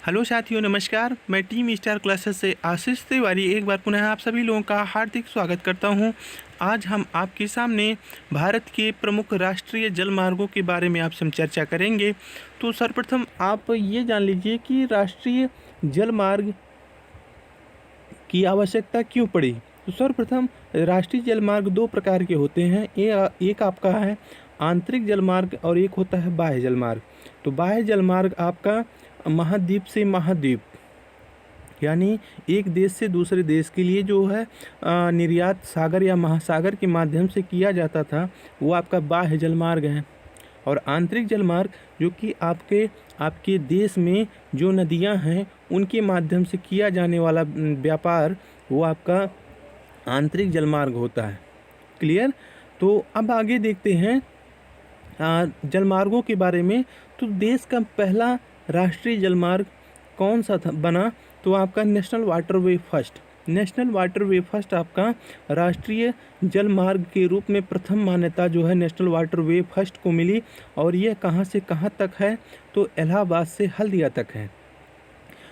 Hello साथियों, नमस्कार। मैं टीम स्टार क्लासेस से आशीष तिवारी एक बार पुनः आप सभी लोगों का हार्दिक स्वागत करता हूं। आज हम आपके सामने भारत के प्रमुख राष्ट्रीय जल मार्गों के बारे में आपसे हम चर्चा करेंगे। तो सर्वप्रथम आप ये जान लीजिए कि राष्ट्रीय जल मार्ग की आवश्यकता क्यों पड़ी। तो सर्वप्रथम राष्ट्रीय जल मार्ग दो प्रकार के होते हैं। एक आपका है आंतरिक जल मार्ग और एक होता है बाह्य जल मार्ग। तो बाह्य जल मार्ग आपका महाद्वीप से महाद्वीप यानी एक देश से दूसरे देश के लिए जो है निर्यात सागर या महासागर के माध्यम से किया जाता था, वो आपका बाह्य जल मार्ग है। और आंतरिक जल मार्ग जो कि आपके देश में जो नदियां हैं उनके माध्यम से किया जाने वाला व्यापार, वो आपका आंतरिक जल मार्ग होता है। क्लियर। तो अब आगे देखते हैं जलमार्गों के बारे में। तो देश का पहला राष्ट्रीय जलमार्ग कौन सा था बना, तो आपका नेशनल वाटरवे फर्स्ट आपका राष्ट्रीय जलमार्ग के रूप में प्रथम मान्यता जो है नेशनल वाटरवे फर्स्ट को मिली। और यह कहां से कहां तक है, तो इलाहाबाद से हल्दिया तक है।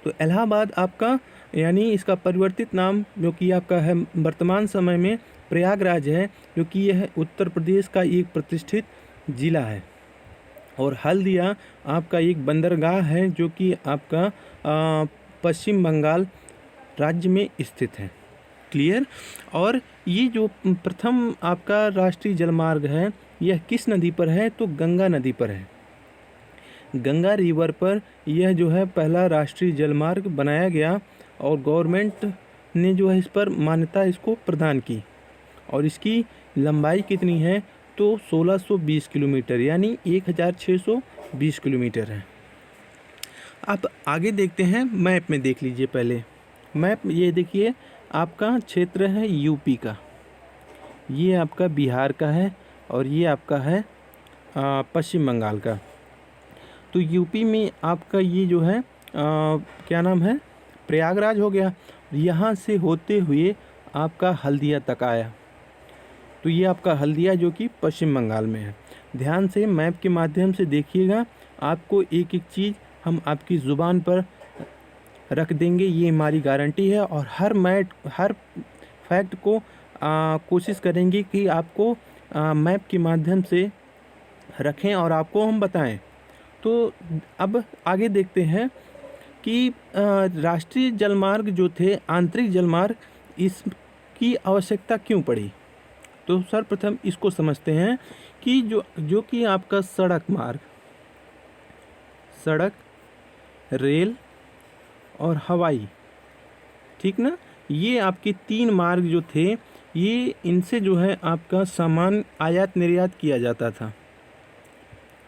तो इलाहाबाद आपका यानी इसका परिवर्तित नाम जो कि आपका है वर्तमान समय में प्रयागराज है, जो कि यह उत्तर प्रदेश का एक प्रतिष्ठित जिला है। और हल्दिया आपका एक बंदरगाह है जो कि आपका पश्चिम बंगाल राज्य में स्थित है। क्लियर। और ये जो प्रथम आपका राष्ट्रीय जलमार्ग है, यह किस नदी पर है, तो गंगा नदी पर है। गंगा रिवर पर यह जो है पहला राष्ट्रीय जलमार्ग बनाया गया और गवर्नमेंट ने जो है इस पर मान्यता इसको प्रदान की। और इसकी लंबाई कितनी है, तो 1620 किलोमीटर यानी 1620 किलोमीटर है। आप आगे देखते हैं, मैप में देख लीजिए। पहले मैप ये देखिए, आपका क्षेत्र है यूपी का, ये आपका बिहार का है और ये आपका है पश्चिम बंगाल का। तो यूपी में आपका ये जो है क्या नाम है, प्रयागराज हो गया। यहाँ से होते हुए आपका हल्दिया तक आया। तो ये आपका हल्दिया जो कि पश्चिम बंगाल में है। ध्यान से मैप के माध्यम से देखिएगा, आपको एक एक चीज़ हम आपकी ज़ुबान पर रख देंगे, ये हमारी गारंटी है। और हर फैक्ट को कोशिश करेंगे कि आपको मैप के माध्यम से रखें और आपको हम बताएं। तो अब आगे देखते हैं कि राष्ट्रीय जलमार्ग जो थे आंतरिक जलमार्ग, इसकी आवश्यकता क्यों पड़ी। तो सर्वप्रथम इसको समझते हैं कि जो कि आपका सड़क, रेल और हवाई, ठीक ना, ये आपके तीन मार्ग जो थे, ये इनसे जो है आपका सामान आयात निर्यात किया जाता था।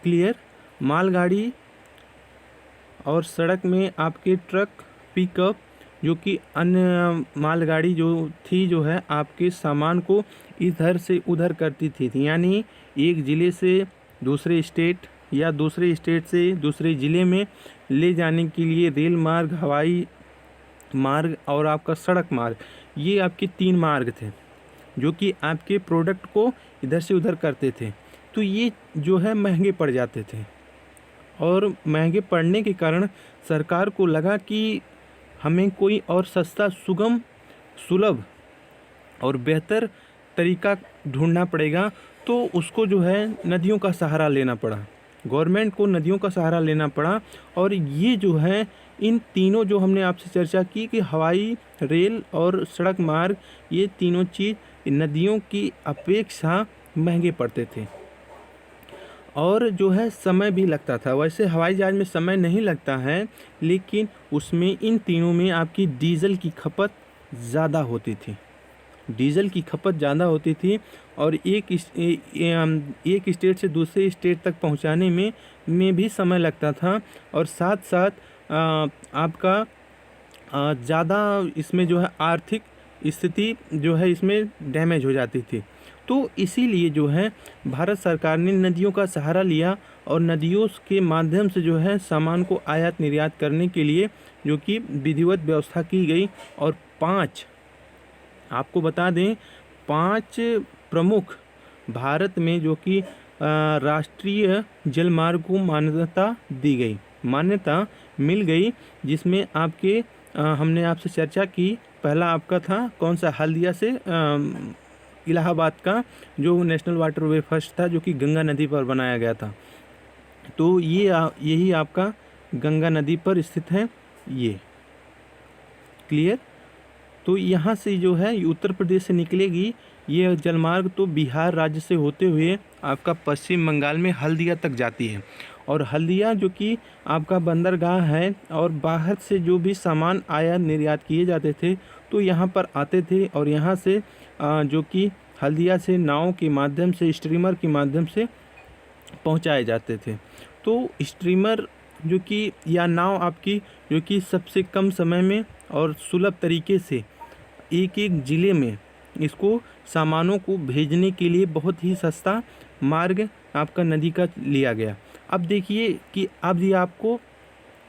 क्लियर। मालगाड़ी और सड़क में आपके ट्रक, पिकअप, जो कि अन्य मालगाड़ी जो थी जो है आपके सामान को इधर से उधर करती थी। यानी एक ज़िले से दूसरे स्टेट या दूसरे स्टेट से दूसरे ज़िले में ले जाने के लिए रेल मार्ग, हवाई मार्ग और आपका सड़क मार्ग, ये आपके तीन मार्ग थे जो कि आपके प्रोडक्ट को इधर से उधर करते थे। तो ये जो है महंगे पड़ जाते थे और महंगे पड़ने के कारण सरकार को लगा कि हमें कोई और सस्ता, सुगम, सुलभ और बेहतर तरीका ढूंढना पड़ेगा। तो उसको जो है नदियों का सहारा लेना पड़ा, गवर्नमेंट को नदियों का सहारा लेना पड़ा। और ये जो है इन तीनों जो हमने आपसे चर्चा की कि हवाई, रेल और सड़क मार्ग, ये तीनों चीज़ नदियों की अपेक्षा महंगे पड़ते थे और जो है समय भी लगता था। वैसे हवाई जहाज में समय नहीं लगता है, लेकिन उसमें इन तीनों में आपकी डीजल की खपत ज़्यादा होती थी। और एक स्टेट से दूसरे स्टेट तक पहुंचाने में भी समय लगता था। और साथ साथ आपका ज़्यादा इसमें जो है आर्थिक स्थिति जो है इसमें डैमेज हो जाती थी। तो इसीलिए जो है भारत सरकार ने नदियों का सहारा लिया और नदियों के माध्यम से जो है सामान को आयात निर्यात करने के लिए जो कि विधिवत व्यवस्था की गई। और आपको बता दें, 5 प्रमुख भारत में जो कि राष्ट्रीय जलमार्ग को मान्यता दी गई। मान्यता मिल गई, जिसमें आपके हमने आपसे चर्चा की। पहला आपका था कौन सा, हल्दिया से इलाहाबाद का जो नेशनल वाटरवे फर्स्ट था, जो कि गंगा नदी पर बनाया गया था। तो यही आपका गंगा नदी पर स्थित है ये। क्लियर। तो यहाँ से जो है ये उत्तर प्रदेश से निकलेगी ये जलमार्ग, तो बिहार राज्य से होते हुए आपका पश्चिम बंगाल में हल्दिया तक जाती है। और हल्दिया जो कि आपका बंदरगाह है, और बाहर से जो भी सामान आयात निर्यात किए जाते थे तो यहाँ पर आते थे, और यहाँ से जो कि हल्दिया से नाव के माध्यम से, स्ट्रीमर के माध्यम से पहुँचाए जाते थे। तो स्ट्रीमर जो कि या नाव आपकी जो कि सबसे कम समय में और सुलभ तरीके से एक एक ज़िले में इसको सामानों को भेजने के लिए बहुत ही सस्ता मार्ग आपका नदी का लिया गया। अब देखिए कि अब ये आपको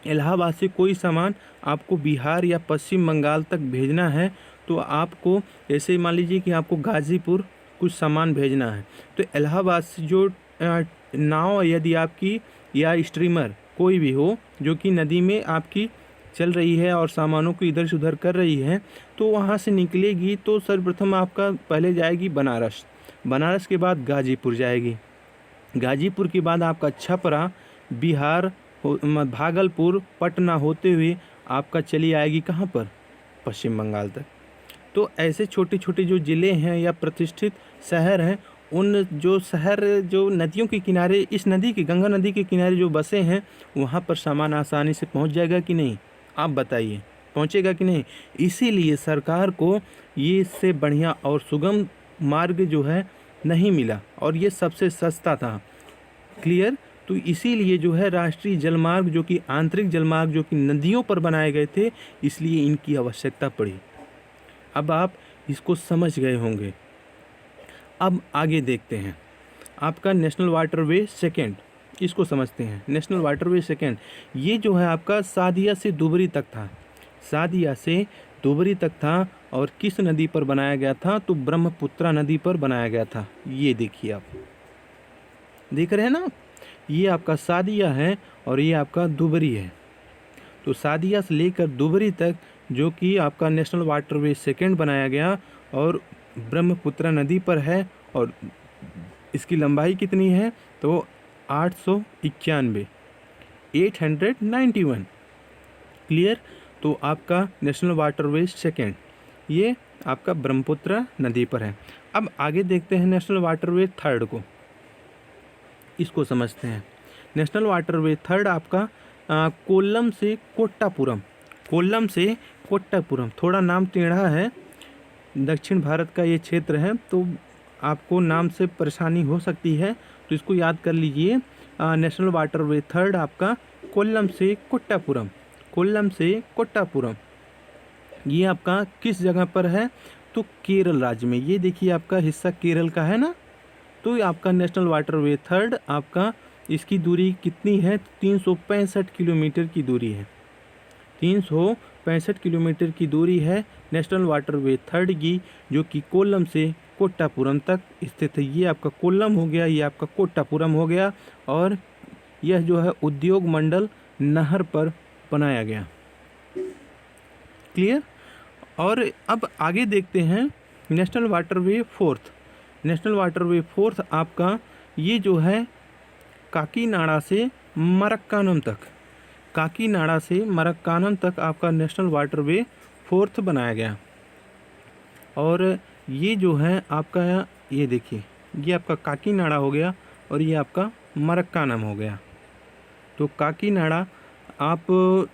इलाहाबाद से कोई सामान आपको बिहार या पश्चिम बंगाल तक भेजना है, तो आपको ऐसे मान लीजिए कि आपको गाज़ीपुर कुछ सामान भेजना है, तो इलाहाबाद से जो नाव यदि आपकी या स्ट्रीमर कोई भी हो जो कि नदी में आपकी चल रही है और सामानों को इधर से उधर कर रही है, तो वहाँ से निकलेगी तो सर्वप्रथम आपका पहले जाएगी बनारस, बनारस के बाद गाज़ीपुर जाएगी, गाज़ीपुर के बाद आपका छपरा, बिहार, भागलपुर, पटना होते हुए आपका चली आएगी कहाँ पर, पश्चिम बंगाल तक। तो ऐसे छोटे छोटे जो ज़िले हैं या प्रतिष्ठित शहर हैं, उन जो शहर जो नदियों के किनारे, इस नदी के गंगा नदी के किनारे जो बसे हैं, वहाँ पर सामान आसानी से पहुँच जाएगा कि नहीं, आप बताइए, पहुँचेगा कि नहीं। इसीलिए सरकार को ये इससे बढ़िया और सुगम मार्ग जो है नहीं मिला, और ये सबसे सस्ता था। क्लियर। तो इसीलिए जो है राष्ट्रीय जलमार्ग जो कि आंतरिक जलमार्ग जो कि नदियों पर बनाए गए थे, इसलिए इनकी आवश्यकता पड़ी। अब आप इसको समझ गए होंगे। अब आगे देखते हैं आपका नेशनल वाटरवे सेकेंड, इसको समझते हैं। नेशनल वाटरवे सेकेंड ये जो है आपका सादिया से दुबरी तक था, सादिया से दुबरी तक था, और किस नदी पर बनाया गया था, तो ब्रह्मपुत्रा नदी पर बनाया गया था। ये देखिए, आप देख रहे हैं ना, ये आपका सादिया है और ये आपका दुबरी है। तो सादिया से लेकर दुबरी तक जो कि आपका नेशनल वाटरवे सेकेंड बनाया गया और ब्रह्मपुत्रा नदी पर है, और इसकी लंबाई कितनी है, तो 891। क्लियर। तो आपका नेशनल वाटरवे सेकेंड ये आपका ब्रह्मपुत्रा नदी पर है। अब आगे देखते हैं नेशनल वाटरवे थर्ड को, इसको समझते हैं। नेशनल वाटरवे थर्ड आपका कोल्लम से कोट्टापुरम, कोल्लम से कोट्टापुरम, थोड़ा नाम टेढ़ा है, दक्षिण भारत का ये क्षेत्र है, तो आपको नाम से परेशानी हो सकती है, तो इसको याद कर लीजिए। नेशनल वाटरवे थर्ड आपका कोल्लम से कोट्टापुरम, कोल्लम से कोट्टापुरम, ये आपका किस जगह पर है, तो केरल राज्य में। ये देखिए आपका हिस्सा केरल का है ना, तो आपका नेशनल वाटरवे थर्ड आपका इसकी दूरी कितनी है, 365 किलोमीटर की दूरी है, 365 किलोमीटर की दूरी है नेशनल वाटरवे थर्ड की, जो कि कोल्लम से कोट्टापुरम तक स्थित है। ये आपका कोल्लम हो गया, ये आपका कोट्टापुरम हो गया, और यह जो है उद्योग मंडल नहर पर बनाया गया। क्लियर। और अब आगे देखते हैं national waterway fourth, national waterway fourth आपका ये जो है काकीनाडा से मरक्कानम तक, काकीनाडा से मरक्कानम तक आपका नेशनल वाटरवे फोर्थ बनाया गया। और ये जो है आपका, ये देखिए, ये आपका काकीनाडा हो गया और ये आपका मरक्कानम हो गया। तो काकीनाडा, आप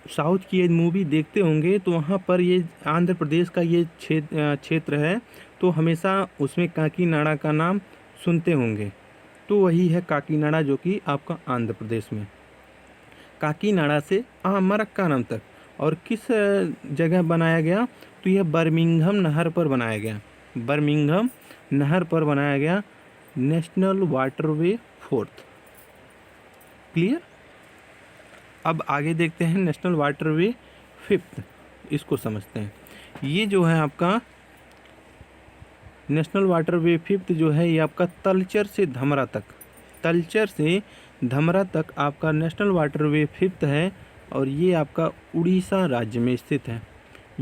साउथ की ये मूवी देखते होंगे तो वहाँ पर ये आंध्र प्रदेश का ये क्षेत्र है, तो हमेशा उसमें काकीनाडा का नाम सुनते होंगे, तो वही है काकीनाडा जो कि आपका आंध्र प्रदेश में। काकीनाडा से मरक्कानम तक, और किस जगह बनाया गया, तो यह बर्मिंघम नहर पर बनाया गया, बर्मिंघम नहर पर बनाया गया नेशनल वाटरवे फोर्थ। क्लियर। अब आगे देखते हैं नेशनल वाटरवे फिफ्थ, इसको समझते हैं। ये जो है आपका नेशनल वाटरवे फिफ्थ जो है ये आपका तलचर से धमरा तक, तलचर से धमरा तक आपका नेशनल वाटरवे फिफ्थ है, और ये आपका उड़ीसा राज्य में स्थित है।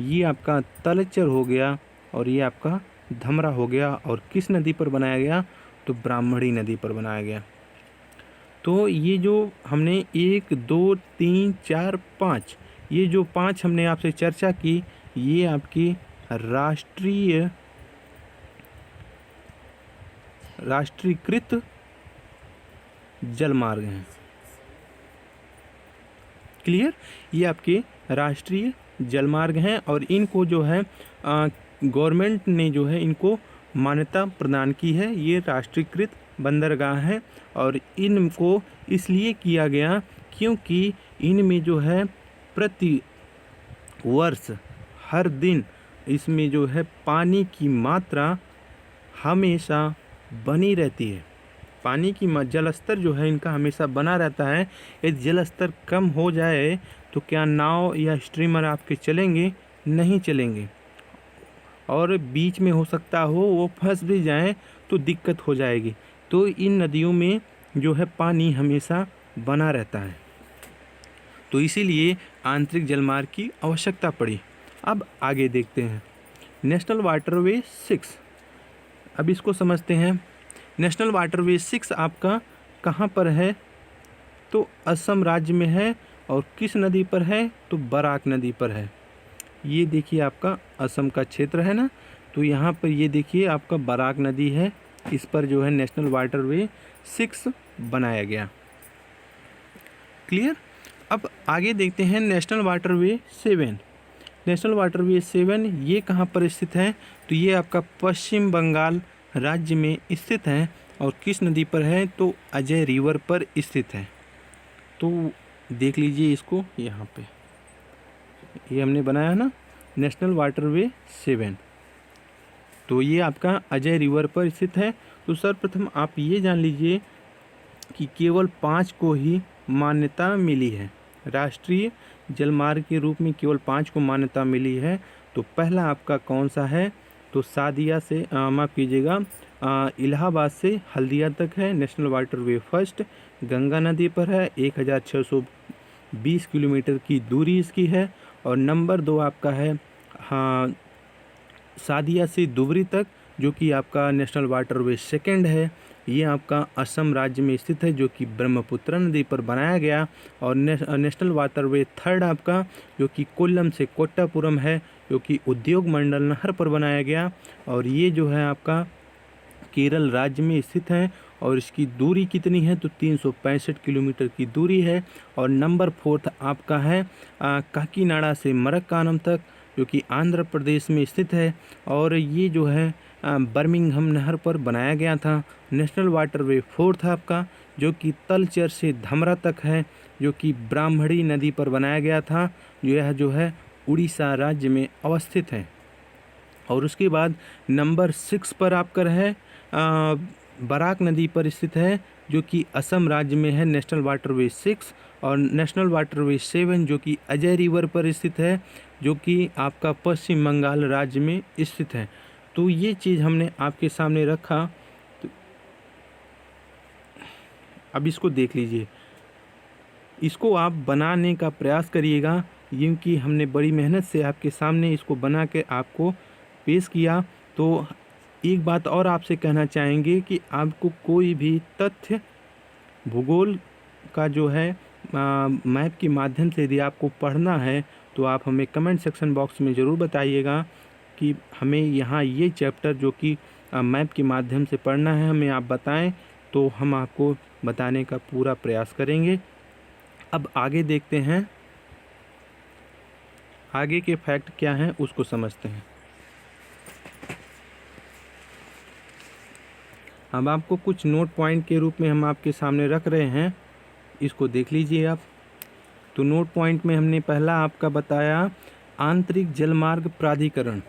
ये आपका तलचर हो गया और ये आपका धमरा हो गया। और किस नदी पर बनाया गया? तो ब्राह्मणी नदी पर बनाया गया। तो ये जो हमने 1 2 3 4 5 ये जो 5 हमने आपसे चर्चा की, ये आपकी राष्ट्रीयकृत जलमार्ग हैं। क्लियर? ये आपके राष्ट्रीय जलमार्ग हैं और इनको जो है गवर्नमेंट ने जो है इनको मान्यता प्रदान की है। ये राष्ट्रीयकृत बंदरगाह हैं और इनको इसलिए किया गया क्योंकि इनमें जो है प्रति वर्ष हर दिन इसमें जो है पानी की मात्रा हमेशा बनी रहती है। पानी की जल स्तर जो है इनका हमेशा बना रहता है। यदि जल स्तर कम हो जाए तो क्या नाव या स्ट्रीमर आपके चलेंगे? नहीं चलेंगे। और बीच में हो सकता हो वो फंस भी जाएं तो दिक्कत हो जाएगी। तो इन नदियों में जो है पानी हमेशा बना रहता है, तो इसीलिए आंतरिक जलमार्ग की आवश्यकता पड़ी। अब आगे देखते हैं नेशनल वाटरवे 6। अब इसको समझते हैं। नेशनल वाटरवे 6 आपका कहाँ पर है? तो असम राज्य में है। और किस नदी पर है? तो बराक नदी पर है। ये देखिए आपका असम का क्षेत्र है ना, तो यहाँ पर ये देखिए आपका बराक नदी है। इस पर जो है नेशनल वाटरवे 6 बनाया गया। क्लियर? अब आगे देखते हैं नेशनल वाटरवे 7। नेशनल वाटरवे 7 ये कहाँ पर स्थित है? तो ये आपका पश्चिम बंगाल राज्य में स्थित है। और किस नदी पर है? तो अजय रिवर पर स्थित है। तो देख लीजिए इसको, यहाँ पे ये हमने बनाया है ना नेशनल वाटरवे 7। तो ये आपका अजय रिवर पर स्थित है। तो सर्वप्रथम आप ये जान लीजिए कि केवल 5 को ही मान्यता मिली है। राष्ट्रीय जलमार्ग के रूप में केवल 5 को मान्यता मिली है। तो पहला आपका कौन सा है? तो सादिया से माफ़ कीजिएगा, इलाहाबाद से हल्दिया तक है नेशनल वाटरवे फर्स्ट। गंगा नदी पर है, 1620 किलोमीटर की दूरी इसकी है। और नंबर 2 आपका है सादिया से दुबरी तक, जो कि आपका नेशनल वाटरवे सेकंड है। ये आपका असम राज्य में स्थित है, जो कि ब्रह्मपुत्र नदी पर बनाया गया। और नेशनल वाटरवे थर्ड आपका जो कि कोल्लम से कोट्टापुरम है, जो कि उद्योग मंडल नहर पर बनाया गया। और ये जो है आपका केरल राज्य में स्थित है। और इसकी दूरी कितनी है? तो 365 किलोमीटर की दूरी है। और नंबर 4 आपका है काकीनाडा से मरक्कानम तक, जो कि आंध्र प्रदेश में स्थित है। और ये जो है बर्मिंघम नहर पर बनाया गया था। नेशनल वाटरवे 4 था आपका, जो कि तलचर से धमरा तक है, जो कि ब्राह्मणी नदी पर बनाया गया था। यह जो है उड़ीसा राज्य में अवस्थित है। और उसके बाद नंबर 6 पर आपका है बराक नदी पर स्थित है, जो कि असम राज्य में है नेशनल वाटरवे 6। और नेशनल वाटरवे 7 जो कि अजय रिवर पर स्थित है, जो कि आपका पश्चिम बंगाल राज्य में स्थित है। तो ये चीज़ हमने आपके सामने रखा। तो अब इसको देख लीजिए, इसको आप बनाने का प्रयास करिएगा, क्योंकि हमने बड़ी मेहनत से आपके सामने इसको बना के आपको पेश किया। तो एक बात और आपसे कहना चाहेंगे कि आपको कोई भी तथ्य भूगोल का जो है मैप के माध्यम से यदि आपको पढ़ना है, तो आप हमें कमेंट सेक्शन बॉक्स में ज़रूर बताइएगा कि हमें यहाँ ये चैप्टर जो कि मैप के माध्यम से पढ़ना है, हमें आप बताएं, तो हम आपको बताने का पूरा प्रयास करेंगे। अब आगे देखते हैं, आगे के फैक्ट क्या हैं उसको समझते हैं। अब आपको कुछ नोट पॉइंट के रूप में हम आपके सामने रख रहे हैं, इसको देख लीजिए आप। तो नोट पॉइंट में हमने पहला आपका बताया आंतरिक जलमार्ग प्राधिकरण।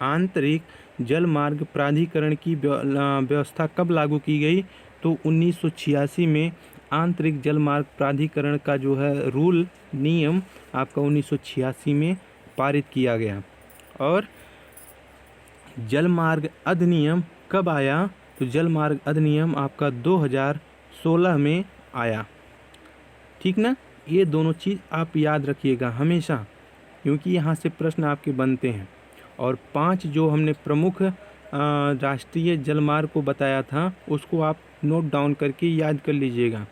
आंतरिक जलमार्ग प्राधिकरण की व्यवस्था कब लागू की गई? तो 1986 में आंतरिक जलमार्ग प्राधिकरण का जो है रूल नियम आपका 1986 में पारित किया गया। और जलमार्ग अधिनियम कब आया? तो जलमार्ग अधिनियम आपका 2016 में आया, ठीक ना। ये दोनों चीज़ आप याद रखिएगा हमेशा, क्योंकि यहाँ से प्रश्न आपके बनते हैं। और 5 जो हमने प्रमुख राष्ट्रीय जलमार्ग को बताया था उसको आप नोट डाउन करके याद कर लीजिएगा।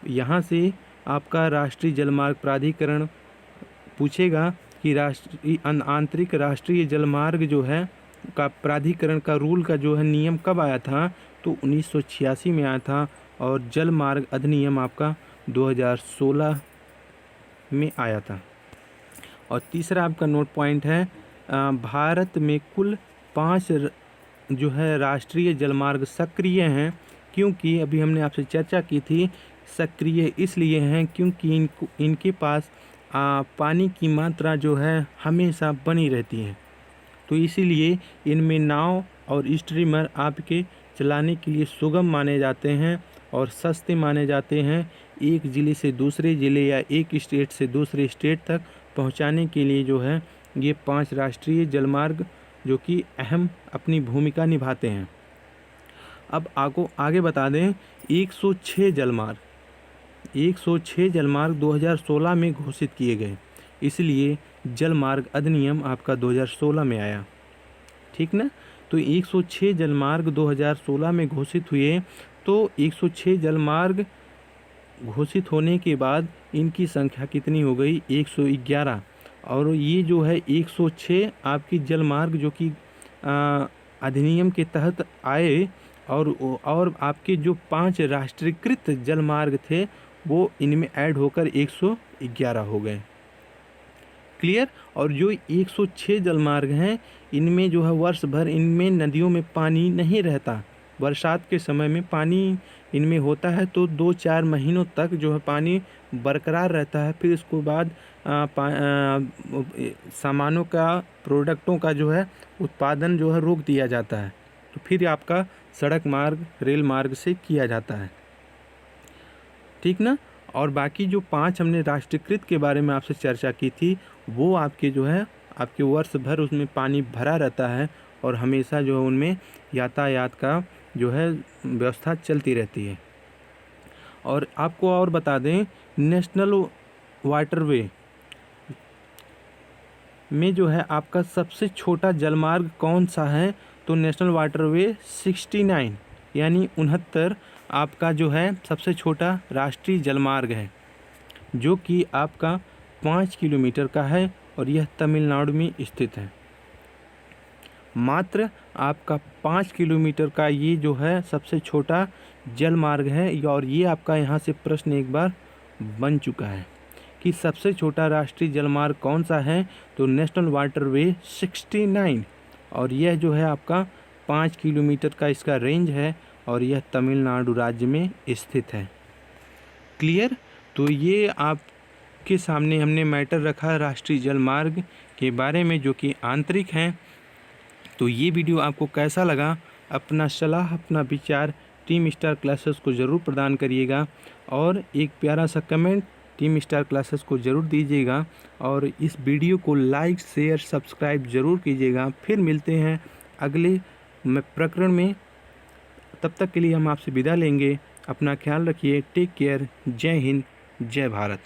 यहाँ से आपका राष्ट्रीय जलमार्ग प्राधिकरण पूछेगा कि आंतरिक राष्ट्रीय जलमार्ग जो है का प्राधिकरण का रूल का जो है नियम कब आया था, तो 1986 में आया था। और जलमार्ग अधिनियम आपका 2016 में आया था। और तीसरा आपका नोट पॉइंट है, भारत में कुल 5 जो है राष्ट्रीय जलमार्ग सक्रिय हैं, क्योंकि अभी हमने आपसे चर्चा की थी सक्रिय इसलिए हैं क्योंकि इनके पास पानी की मात्रा जो है हमेशा बनी रहती है, तो इसीलिए इनमें नाव और स्टीमर आपके चलाने के लिए सुगम माने जाते हैं और सस्ते माने जाते हैं। एक ज़िले से दूसरे ज़िले या एक स्टेट से दूसरे स्टेट तक पहुंचाने के लिए जो है ये 5 राष्ट्रीय जलमार्ग जो कि अहम अपनी भूमिका निभाते हैं। अब आगे बता दें, 106 जलमार्ग 2016 में घोषित किए गए, इसलिए जलमार्ग अधिनियम आपका 2016 में आया, ठीक ना। तो 106 जलमार्ग 2016 में घोषित हुए, तो 106 जलमार्ग घोषित होने के बाद इनकी संख्या कितनी हो गई, 111। और ये जो है 106 आपकी जलमार्ग जो कि अधिनियम के तहत आए, और आपके जो 5 राष्ट्रीयकृत जलमार्ग थे वो इनमें ऐड होकर 111 हो गए। क्लियर। और जो 106 जलमार्ग हैं इनमें जो है वर्ष भर इनमें नदियों में पानी नहीं रहता, बरसात के समय में पानी इनमें होता है, तो 2-4 महीनों तक जो है पानी बरकरार रहता है। फिर इसके बाद सामानों का प्रोडक्टों का जो है उत्पादन जो है रोक दिया जाता है, तो फिर आपका सड़क मार्ग रेल मार्ग से किया जाता है, ठीक ना। और बाकी जो 5 हमने राष्ट्रीयकृत के बारे में आपसे चर्चा की थी वो आपके जो है आपके वर्ष भर उसमें पानी भरा रहता है और हमेशा जो है उनमें यातायात का जो है व्यवस्था चलती रहती है। और आपको और बता दें, नेशनल वाटरवे में जो है आपका सबसे छोटा जलमार्ग कौन सा है, तो नेशनल वाटरवे 69 यानी 69 आपका जो है सबसे छोटा राष्ट्रीय जलमार्ग है, जो कि आपका 5 किलोमीटर का है और यह तमिलनाडु में स्थित है। मात्र आपका 5 किलोमीटर का ये जो है सबसे छोटा जलमार्ग है। और ये आपका यहाँ से प्रश्न एक बार बन चुका है कि सबसे छोटा राष्ट्रीय जलमार्ग कौन सा है, तो नेशनल वाटरवे 69, और यह जो है आपका 5 किलोमीटर का इसका रेंज है और यह तमिलनाडु राज्य में स्थित है। क्लियर। तो ये आपके सामने हमने मैटर रखा राष्ट्रीय जलमार्ग के बारे में जो कि आंतरिक हैं। तो ये वीडियो आपको कैसा लगा, अपना सलाह अपना विचार टीम स्टार क्लासेस को ज़रूर प्रदान करिएगा और एक प्यारा सा कमेंट टीम स्टार क्लासेस को ज़रूर दीजिएगा और इस वीडियो को लाइक शेयर सब्सक्राइब ज़रूर कीजिएगा। फिर मिलते हैं अगले प्रकरण में, तब तक के लिए हम आपसे विदा लेंगे। अपना ख्याल रखिए। Take care. जय हिंद, जय भारत।